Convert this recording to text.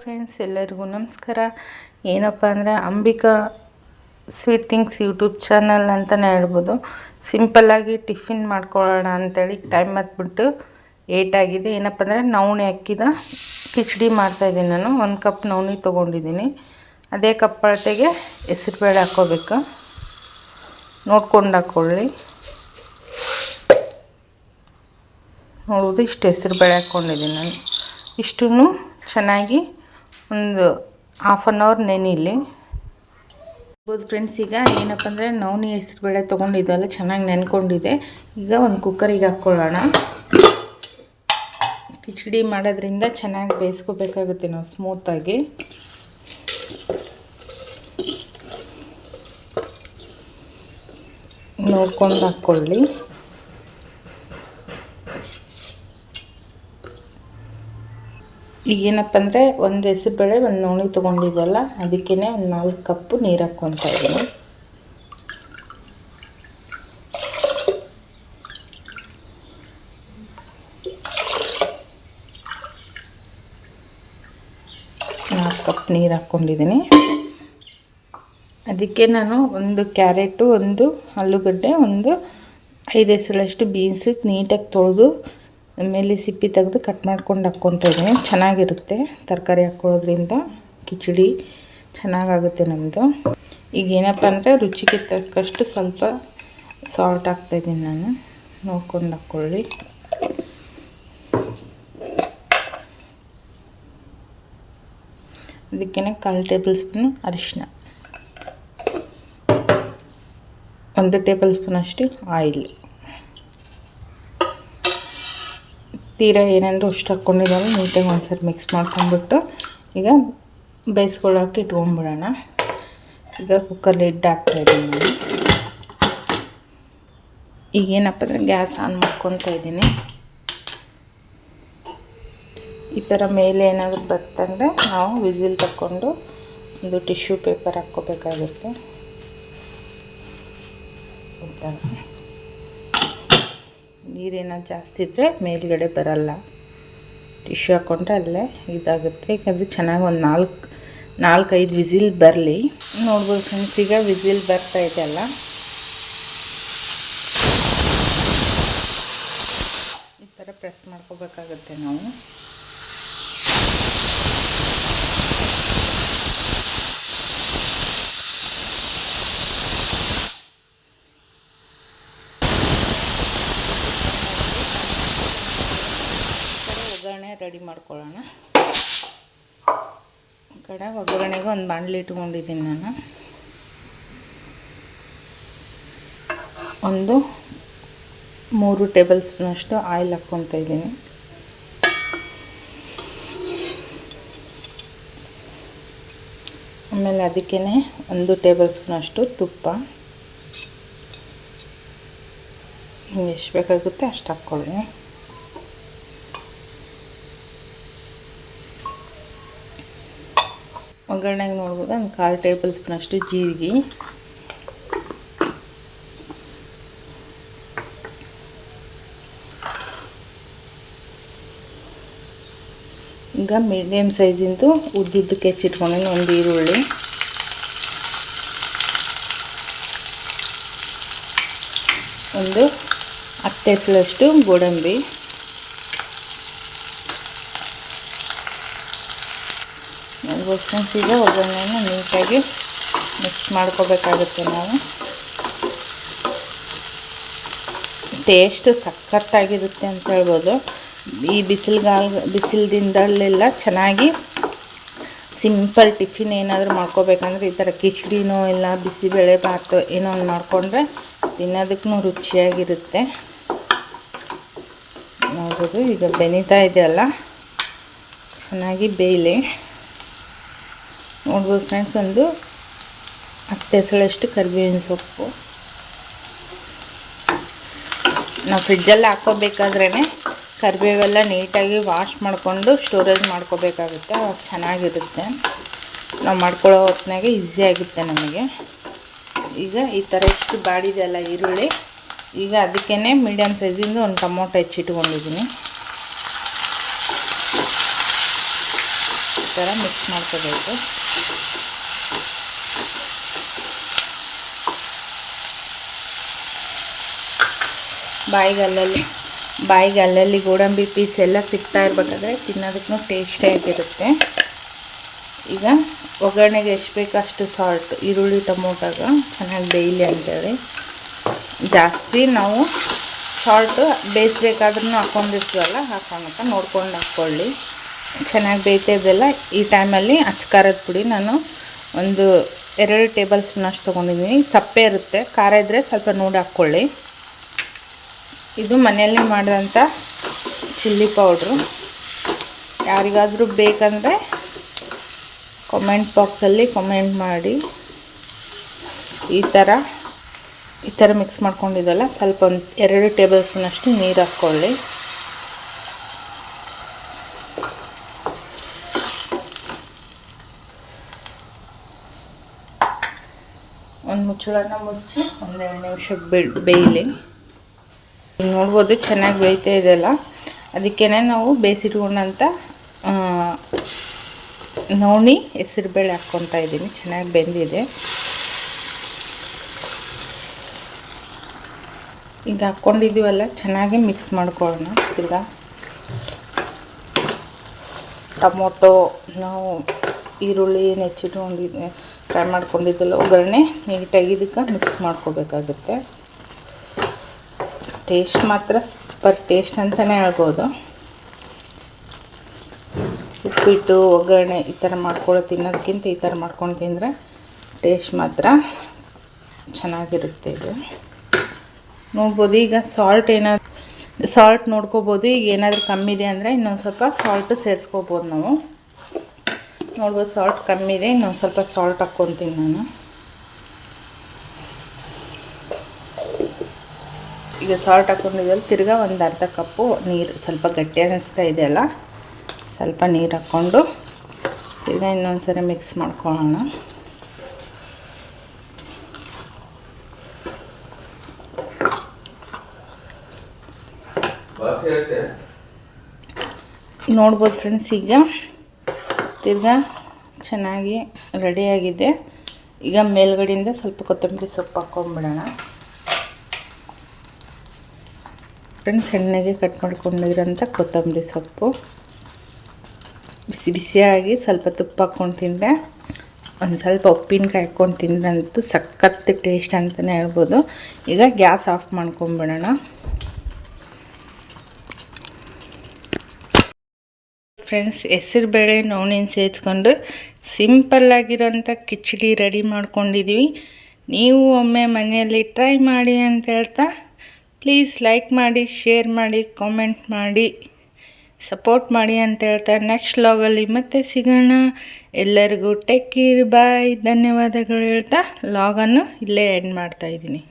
Friends, ಎಲ್ಲರಿಗೂ ನಮಸ್ಕಾರ. ಏನಪ್ಪ ಅಂದರೆ Ambika sweet things YouTube channel ಅಂತಲೇ ಹೇಳ್ಬೋದು. ಸಿಂಪಲ್ಲಾಗಿ ಟಿಫಿನ್ ಮಾಡ್ಕೊಳ್ಳೋಣ ಅಂಥೇಳಿ ಟೈಮ್ ಹತ್ಬಿಟ್ಟು 8 ಆಗಿದೆ. ಏನಪ್ಪ ಅಂದರೆ ನವಣೆ ಅಕ್ಕಿದ ಕಿಚಡಿ ಮಾಡ್ತಾಯಿದ್ದೀನಿ. ನಾನು 1 ಕಪ್ ನವಣೆ ತೊಗೊಂಡಿದ್ದೀನಿ. ಅದೇ ಕಪ್ ಅಳತೆಗೆ ಹೆಸರುಬೇಳೆ ಹಾಕ್ಕೋಬೇಕು. ನೋಡ್ಕೊಂಡು ಹಾಕ್ಕೊಳ್ಳಿ. ನೋಡೋದು ಇಷ್ಟು ಹೆಸರುಬೇಳೆ ಹಾಕ್ಕೊಂಡಿದ್ದೀನಿ ನಾನು. ಇಷ್ಟನ್ನು ಚೆನ್ನಾಗಿ ಒಂದು ಹಾಫ್ ಆನ್ ಅವರ್ ನೆನೆಯಲಿ. ಫ್ರೆಂಡ್ಸ್, ಈಗ ಏನಪ್ಪ ಅಂದರೆ ನವಣೆ ಹೆಸರುಬೇಳೆ ತೊಗೊಂಡಿದ್ದೆಲ್ಲ ಚೆನ್ನಾಗಿ ನೆನ್ಕೊಂಡಿದೆ. ಈಗ ಒಂದು ಕುಕ್ಕರಿಗೆ ಹಾಕ್ಕೊಳ್ಳೋಣ. ಕಿಚಡಿ ಮಾಡೋದ್ರಿಂದ ಚೆನ್ನಾಗಿ ಬೇಯಿಸ್ಕೋಬೇಕಾಗುತ್ತೆ ನಾವು ಸ್ಮೂತಾಗಿ. ನೋಡ್ಕೊಂಡು ಹಾಕ್ಕೊಳ್ಳಿ. ಈಗೇನಪ್ಪ ಅಂದರೆ ಒಂದು ಹೆಸರುಬೇಳೆ ಒಂದು ನವಣೆ ತೊಗೊಂಡಿದ್ದಲ್ಲ, ಅದಕ್ಕೇ ಒಂದು 4 ಕಪ್ಪು ನೀರು ಹಾಕ್ಕೊತಾ ಇದ್ದೀನಿ. ಕಪ್ ನೀರು ಹಾಕ್ಕೊಂಡಿದ್ದೀನಿ. ಅದಕ್ಕೆ ನಾನು ಒಂದು ಕ್ಯಾರೆಟು, ಒಂದು ಆಲೂಗಡ್ಡೆ, ಒಂದು 5 ಎಸಳಷ್ಟು ಬೀನ್ಸ್ ನೀಟಾಗಿ ತೊಳೆದು ಮೇಲೆ ಸಿಪ್ಪಿ ತೆಗೆದು ಕಟ್ ಮಾಡ್ಕೊಂಡು ಹಾಕ್ಕೊತಾ ಇದ್ದೀನಿ. ಚೆನ್ನಾಗಿರುತ್ತೆ ತರಕಾರಿ ಹಾಕ್ಕೊಳ್ಳೋದ್ರಿಂದ. ಕಿಚಡಿ ಚೆನ್ನಾಗಾಗುತ್ತೆ ನಮ್ಮದು. ಈಗ ಏನಪ್ಪ ಅಂದರೆ ರುಚಿಗೆ ತಕ್ಕಷ್ಟು ಸ್ವಲ್ಪ ಸಾಲ್ಟ್ ಹಾಕ್ತಾಯಿದ್ದೀನಿ ನಾನು. ನೋಡ್ಕೊಂಡು ಹಾಕ್ಕೊಳ್ಳಿ. ಅದಕ್ಕೇ 1/4 ಟೇಬಲ್ ಸ್ಪೂನು ಅರಿಶಿನ, 1 ಟೇಬಲ್ ಸ್ಪೂನ್ ಅಷ್ಟು ಆಯಿಲ್. ತೀರಾ ಏನಾದರೂ ಅಷ್ಟು ಹಾಕ್ಕೊಂಡಿದ್ದಾವೆ ನೀಟಾಗಿ ಒಂದ್ಸರಿ ಮಿಕ್ಸ್ ಮಾಡ್ಕೊಂಡ್ಬಿಟ್ಟು ಈಗ ಬೇಯಿಸ್ಕೊಳ್ಳೋಕೆ ಇಟ್ಕೊಂಡ್ಬಿಡೋಣ. ಈಗ ಕುಕ್ಕರ್ ಲಿಡ್ ಹಾಕ್ತಾಯಿದ್ದೀನಿ ನಾನು. ಈಗೇನಪ್ಪ ಅಂದರೆ ಗ್ಯಾಸ್ ಆನ್ ಮಾಡ್ಕೊತಾ ಇದ್ದೀನಿ. ಈ ಥರ ಮೇಲೆ ಏನಾದರೂ ಬರ್ತಂದರೆ ನಾವು ವಿಸಿಲ್ ತಕ್ಕೊಂಡು ಒಂದು ಟಿಶ್ಯೂ ಪೇಪರ್ ಹಾಕ್ಕೋಬೇಕಾಗುತ್ತೆ. ನೀರೇನಾದ್ರು ಜಾಸ್ತಿ ಇದ್ದರೆ ಮೇಲ್ಗಡೆ ಬರಲ್ಲ. ಟಿಶ್ಯೂ ಹಾಕ್ಕೊಂಡ್ರೆ ಅಲ್ಲೇ ಇದಾಗುತ್ತೆ. ಯಾಕಂದರೆ ಚೆನ್ನಾಗಿ ಒಂದು 4-5 ವಿಸಿಲ್ ಬರಲಿ. ನೋಡ್ಬೋದು ಫ್ರೆಂಡ್ಸ್, ಈಗ ವಿಸಿಲ್ ಬರ್ತಾ ಇದೆಯಲ್ಲ. ಈ ಥರ ಪ್ರೆಸ್ ಮಾಡ್ಕೋಬೇಕಾಗುತ್ತೆ ನಾವು. ಒಗ್ಗರಣೆ ರೆಡಿ ಮಾಡ್ಕೊಳ್ಳೋಣ. ಒಗ್ಗರಣೆಗೆ ಒಂದು ಬಾಣಲಿ ಇಟ್ಕೊಂಡಿದ್ದೀನಿ ನಾನು. ಒಂದು 3 ಟೇಬಲ್ ಸ್ಪೂನಷ್ಟು ಆಯಿಲ್ ಹಾಕ್ಕೊತಾ ಇದ್ದೀನಿ. ಆಮೇಲೆ ಅದಕ್ಕೇ 1 ಟೇಬಲ್ ಸ್ಪೂನಷ್ಟು ತುಪ್ಪ. ನಿಮ್ಗೆ ಎಷ್ಟು ಬೇಕಾಗುತ್ತೆ ಅಷ್ಟು ಹಾಕ್ಕೊಳ್ಳಿ. ಒಗ್ಗರಣೆಗೆ ನೋಡ್ಬೋದು ಒಂದು 1/4 ಟೇಬಲ್ ಸ್ಪೂನಷ್ಟು ಜೀರಿಗೆ, ಈಗ ಮೀಡಿಯಮ್ ಸೈಜಿಂದು ಉದ್ದುದ್ದಕ್ಕೆ ಹೆಚ್ಚಿಟ್ಕೊಂಡಿದ್ದೀನಿ ಒಂದು ಈರುಳ್ಳಿ, ಒಂದು 10 ಎಸಳಷ್ಟು ಗೋಡಂಬಿ, ಫ್ರೆಂಡ್ಸ್. ಈಗ ಒಗ್ಗರಣೆನ ನೀಟಾಗಿ ಮಿಕ್ಸ್ ಮಾಡ್ಕೋಬೇಕಾಗುತ್ತೆ ನಾವು. ಟೇಸ್ಟ್ ಸಖತ್ತಾಗಿರುತ್ತೆ ಅಂತ ಹೇಳ್ಬೋದು. ಈ ಬಿಸಿಲಿಂದಲ್ಲೆಲ್ಲ ಚೆನ್ನಾಗಿ ಸಿಂಪಲ್ ಟಿಫಿನ್ ಏನಾದರೂ ಮಾಡ್ಕೋಬೇಕಂದ್ರೆ ಈ ಥರ ಕಿಚಡಿನೋ ಇಲ್ಲ ಬಿಸಿಬೇಳೆ ಭಾತು ಏನೋ ಒಂದು ಮಾಡಿಕೊಂಡ್ರೆ ತಿನ್ನೋದಕ್ಕೂ ರುಚಿಯಾಗಿರುತ್ತೆ. ನೋಡೋದು ಈಗ ಬೆನೀತಾ ಇದೆಯಲ್ಲ, ಚೆನ್ನಾಗಿ ಬೇಯಲಿ. ನೋಡ್ಬೋದು ಫ್ರೆಂಡ್ಸ್, ಒಂದು 10 ಎಸಳಷ್ಟು ಕರಿಬೇವಿನ ಸೊಪ್ಪು. ನಾವು ಫ್ರಿಜ್ಜಲ್ಲಿ ಹಾಕ್ಕೋಬೇಕಾದ್ರೇ ಕರಿಬೇವೆಲ್ಲ ನೀಟಾಗಿ ವಾಶ್ ಮಾಡಿಕೊಂಡು ಸ್ಟೋರೇಜ್ ಮಾಡ್ಕೋಬೇಕಾಗುತ್ತೆ. ಅವಾಗ ಚೆನ್ನಾಗಿರುತ್ತೆ. ನಾವು ಮಾಡ್ಕೊಳ್ಳೋ ಹೊತ್ತಿನಾಗೆ ಈಸಿ ಆಗುತ್ತೆ ನಮಗೆ. ಈಗ ಈ ಥರ ಇಷ್ಟು ಬಾಡಿದೆಯಲ್ಲ ಈರುಳ್ಳಿ, ಈಗ ಅದಕ್ಕೇ ಮೀಡಿಯಮ್ ಸೈಜಿಂದು ಒಂದು ಟೊಮೊಟೊ ಹೆಚ್ಚಿಟ್ಕೊಂಡಿದ್ದೀನಿ. ಥರ ಮಿಕ್ಸ್ ಮಾಡ್ಕೋಬೇಕು. ಬಾಯಿಗೆ ಅಲ್ಲಲ್ಲಿ ಗೋಡಂಬಿ ಪೀಸ್ ಎಲ್ಲ ಸಿಗ್ತಾ ಇರಬೇಕಾದ್ರೆ ತಿನ್ನೋದಕ್ಕೂ ಟೇಸ್ಟಿಯಾಗಿರುತ್ತೆ. ಈಗ ಒಗ್ಗರಣೆಗೆ ಎಷ್ಟು ಬೇಕೋ ಅಷ್ಟು ಸಾಲ್ಟ್, ಈರುಳ್ಳಿ ಟೊಮೊಟೊಗೆ ಚೆನ್ನಾಗಿ ಬೇಯಲಿ ಅಂತೇಳಿ ಜಾಸ್ತಿ ನಾವು ಸಾಲ್ಟು ಬೇಯಿಸ್ಬೇಕಾದ್ರೂ ಹಾಕ್ಕೊಂಡಿರ್ತೀವಲ್ಲ, ಹಾಕೋಣಕ್ಕೆ ನೋಡ್ಕೊಂಡು ಹಾಕ್ಕೊಳ್ಳಿ. ಚೆನ್ನಾಗಿ ಬೇಯ್ತಿದ್ದೆಲ್ಲ. ಈ ಟೈಮಲ್ಲಿ ಅಚ್ಕಾರದ ಪುಡಿ ನಾನು ಒಂದು 2 ಟೇಬಲ್ ಸ್ಪೂನ್ ಅಷ್ಟು ತೊಗೊಂಡಿದ್ದೀನಿ. ಸಪ್ಪೆ ಇರುತ್ತೆ, ಖಾರ ಇದ್ದರೆ ಸ್ವಲ್ಪ ನೋಡಿ ಹಾಕ್ಕೊಳ್ಳಿ. ಇದು ಮನೆಯಲ್ಲಿ ಮಾಡಿದಂಥ ಚಿಲ್ಲಿ ಪೌಡ್ರು. ಯಾರಿಗಾದರೂ ಬೇಕಂದರೆ ಕಮೆಂಟ್ ಬಾಕ್ಸಲ್ಲಿ ಕಮೆಂಟ್ ಮಾಡಿ. ಈ ಥರ ಮಿಕ್ಸ್ ಮಾಡ್ಕೊಂಡಿದ್ದಲ್ಲ, ಸ್ವಲ್ಪ ಒಂದು 2 ಟೇಬಲ್ ಸ್ಪೂನ್ ಅಷ್ಟು ನೀರು ಹಾಕ್ಕೊಳ್ಳಿ. ಒಂದು ಮುಚ್ಚಳನ ಮುಚ್ಚಿ ಒಂದು 2 ನಿಮಿಷ ಬೇಯಲಿ. ನೋಡ್ಬೋದು ಚೆನ್ನಾಗಿ ಬೇಯ್ತಾ ಇದೆಯಲ್ಲ, ಅದಕ್ಕೇ ನಾವು ಬೇಯಿಸಿಟ್ಕೊಂಡಂಥ ನವಣೆ ಹೆಸರುಬೇಳೆ ಹಾಕ್ಕೊತಾ ಇದ್ದೀನಿ. ಚೆನ್ನಾಗಿ ಬೆಂದಿದೆ. ಈಗ ಹಾಕ್ಕೊಂಡಿದ್ದೀವಲ್ಲ, ಚೆನ್ನಾಗಿ ಮಿಕ್ಸ್ ಮಾಡ್ಕೊಳ್ಳೋಣ. ಈಗ ಟೊಮೊಟೊ ನಾವು ಈರುಳ್ಳಿ ಹೆಚ್ಚಿಟ್ಕೊಂಡಿದ್ದೆ ಫ್ರೈ ಮಾಡ್ಕೊಂಡಿದ್ದೆಲ್ಲ ಒಗ್ಗರಣೆ ನೀಟಾಗಿ ಇದಕ್ಕೆ ಮಿಕ್ಸ್ ಮಾಡ್ಕೋಬೇಕಾಗುತ್ತೆ. ಟೇಸ್ಟ್ ಮಾತ್ರ ಸೂಪರ್ ಟೇಸ್ಟ್ ಅಂತಲೇ ಹೇಳ್ಬೋದು. ಉಪ್ಪಿಟ್ಟು ಒಗ್ಗರಣೆ ಈ ಥರ ಮಾಡ್ಕೊಳ್ಳೋ ತಿನ್ನೋದಕ್ಕಿಂತ ಈ ಥರ ಮಾಡ್ಕೊಂಡು ತಿಂದರೆ ಟೇಸ್ಟ್ ಮಾತ್ರ ಚೆನ್ನಾಗಿರುತ್ತೆ. ಇದು ನೋಡ್ಬೋದು. ಈಗ ಸಾಲ್ಟ್ ನೋಡ್ಕೋಬೋದು. ಈಗ ಏನಾದರೂ ಕಮ್ಮಿ ಇದೆ ಅಂದರೆ ಇನ್ನೊಂದು ಸ್ವಲ್ಪ ಸಾಲ್ಟು ಸೇರಿಸ್ಕೋಬೋದು ನಾವು. ನೋಡ್ಬೋದು ಸಾಲ್ಟ್ ಕಮ್ಮಿ ಇದೆ, ಇನ್ನೊಂದು ಸ್ವಲ್ಪ ಸಾಲ್ಟ್ ಹಾಕ್ಕೊತೀನಿ ನಾನು. ಈಗ ಸಾಲ್ಟ್ ಹಾಕ್ಕೊಂಡಿದ್ದಲ್ಲ, ತಿರ್ಗಾ ಒಂದು ಅರ್ಧ ಕಪ್ಪು ನೀರು, ಸ್ವಲ್ಪ ಗಟ್ಟಿ ಅನ್ನಿಸ್ತಾ ಇದೆಯಲ್ಲ, ಸ್ವಲ್ಪ ನೀರು ಹಾಕ್ಕೊಂಡು ತಿರ್ಗಾ ಇನ್ನೊಂದು ಸರಿ ಮಿಕ್ಸ್ ಮಾಡ್ಕೊಳ್ಳೋಣ. ನೋಡ್ಬೋದು ಫ್ರೆಂಡ್ಸ್, ಈಗ ತಿರ್ಗಾ ಚೆನ್ನಾಗಿ ರೆಡಿಯಾಗಿದೆ. ಈಗ ಮೇಲ್ಗಡೆಯಿಂದ ಸ್ವಲ್ಪ ಕೊತ್ತಂಬರಿ ಸೊಪ್ಪು ಹಾಕ್ಕೊಂಬಿಡೋಣ. ಫ್ರೆಂಡ್ಸ್, ಸಣ್ಣಗೆ ಕಟ್ ಮಾಡ್ಕೊಂಡಿರೋಂಥ ಕೊತ್ತಂಬರಿ ಸೊಪ್ಪು ಬಿಸಿ ಬಿಸಿಯಾಗಿ ಸ್ವಲ್ಪ ತುಪ್ಪ ಹಾಕ್ಕೊಂಡು ತಿಂದರೆ, ಒಂದು ಸ್ವಲ್ಪ ಉಪ್ಪಿನಕಾಯಿ ಹಾಕ್ಕೊಂಡು ತಿಂದ್ರಂತೂ ಸಖತ್ ಟೇಸ್ಟ್ ಅಂತಲೇ ಹೇಳ್ಬೋದು. ಈಗ ಗ್ಯಾಸ್ ಆಫ್ ಮಾಡ್ಕೊಂಬಿಡೋಣ. ಫ್ರೆಂಡ್ಸ್, ಹೆಸರುಬೇಳೆ ನವಣೆನ ಸೇರಿಸ್ಕೊಂಡು ಸಿಂಪಲ್ಲಾಗಿರೋಂಥ ಕಿಚಡಿ ರೆಡಿ ಮಾಡ್ಕೊಂಡಿದ್ದೀವಿ. ನೀವು ಒಮ್ಮೆ ಮನೆಯಲ್ಲಿ ಟ್ರೈ ಮಾಡಿ ಅಂತ ಹೇಳ್ತಾ, ಪ್ಲೀಸ್ ಲೈಕ್ ಮಾಡಿ, ಶೇರ್ ಮಾಡಿ, ಕಾಮೆಂಟ್ ಮಾಡಿ, ಸಪೋರ್ಟ್ ಮಾಡಿ ಅಂತ ಹೇಳ್ತಾ ನೆಕ್ಸ್ಟ್ ವ್ಲಾಗಲ್ಲಿ ಮತ್ತೆ ಸಿಗೋಣ. ಎಲ್ಲರಿಗೂ ಟೇಕ್ ಕೇರ್, ಬಾಯ್, ಧನ್ಯವಾದಗಳು ಹೇಳ್ತಾ ವ್ಲಾಗನ್ನು ಇಲ್ಲೇ ಎಂಡ್ ಮಾಡ್ತಾಯಿದ್ದೀನಿ.